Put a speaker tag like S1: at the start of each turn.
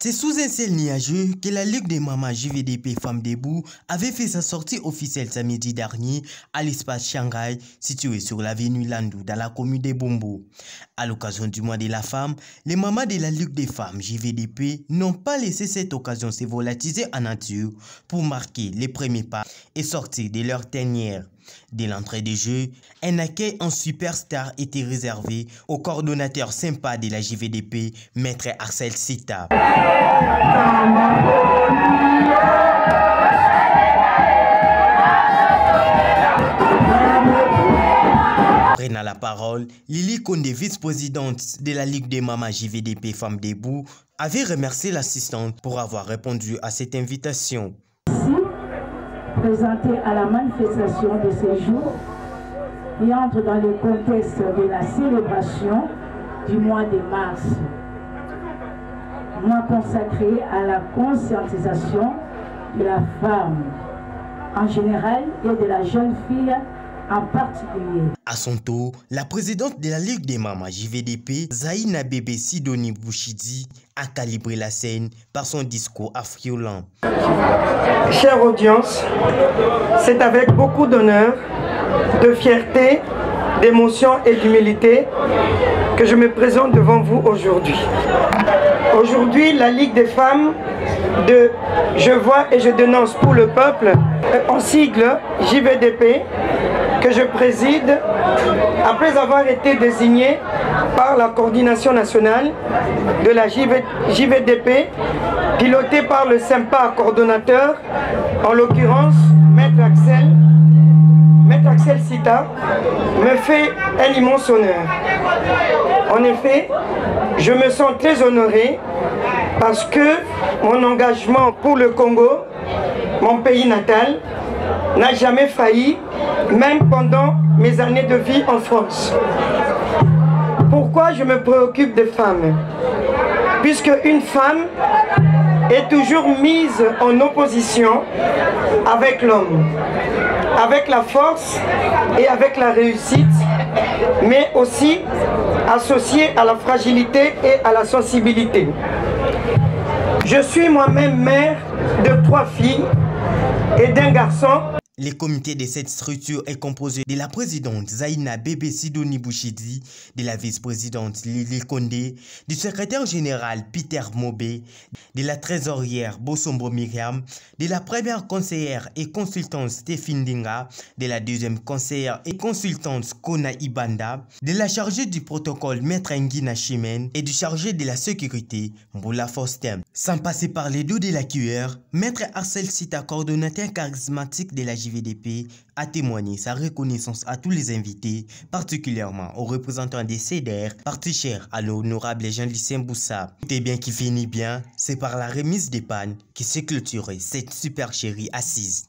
S1: C'est sous un ciel nuageux que la Ligue des mamans JVDP Femmes Debout avait fait sa sortie officielle samedi dernier à l'espace Shanghai, situé sur l'avenue Landou dans la commune de Bombo. À l'occasion du mois de la femme, les mamans de la Ligue des femmes JVDP n'ont pas laissé cette occasion se volatiser en nature pour marquer les premiers pas et sortir de leur tanière. Dès l'entrée des jeux, un accueil en superstar était réservé au coordonnateur sympa de la JVDP, Maître Arcel Sita. Prenant la parole, Lily Konde, vice-présidente de la Ligue des mamans JVDP Femmes Debout, avait remercié l'assistante pour avoir répondu à cette invitation.
S2: Présenté à la manifestation de ces jours qui entre dans le contexte de la célébration du mois de mars, mois consacré à la conscientisation de la femme en général et de la jeune fille en particulier.
S1: À son tour, la présidente de la Ligue des mamans JVDP, Zaïna Bébé Sidoni Bouchidi, a calibré la scène par son discours affriolant.
S3: Chère audience, c'est avec beaucoup d'honneur, de fierté, d'émotion et d'humilité que je me présente devant vous aujourd'hui. Aujourd'hui, la Ligue des femmes de Je vois et je dénonce pour le peuple, en sigle JVDP, que je préside, après avoir été désigné par la coordination nationale de la JVDP, pilotée par le sympa coordonnateur, en l'occurrence Maître Arcel Sita, me fait un immense honneur. En effet, je me sens très honoré parce que mon engagement pour le Congo, mon pays natal, n'a jamais failli, même pendant mes années de vie en France. Pourquoi je me préoccupe des femmes? Puisque une femme est toujours mise en opposition avec l'homme, avec la force et avec la réussite, mais aussi associée à la fragilité et à la sensibilité. Je suis moi-même mère de 3 filles et d'un garçon.
S1: Le comité de cette structure est composé de la présidente Zaïna Bébé Sidoni Bouchidi, de la vice-présidente Lily Konde, du secrétaire général Peter Mobé, de la trésorière Bossombo Myriam, de la première conseillère et consultante Stéphine Dinga, de la deuxième conseillère et consultante Kona Ibanda, de la chargée du protocole Maître Nguina Chimène et du chargé de la sécurité Mboula Fostem. Sans passer par les dos de la cuillère, Maître Arcel Sita, coordonnateur charismatique de la JVDP, a témoigné sa reconnaissance à tous les invités, particulièrement aux représentants des CEDER, parti cher à l'honorable Jean-Lucien Boussa. Tout est bien qui finit bien, c'est par la remise des pannes qui s'est clôturée cette super chérie assise.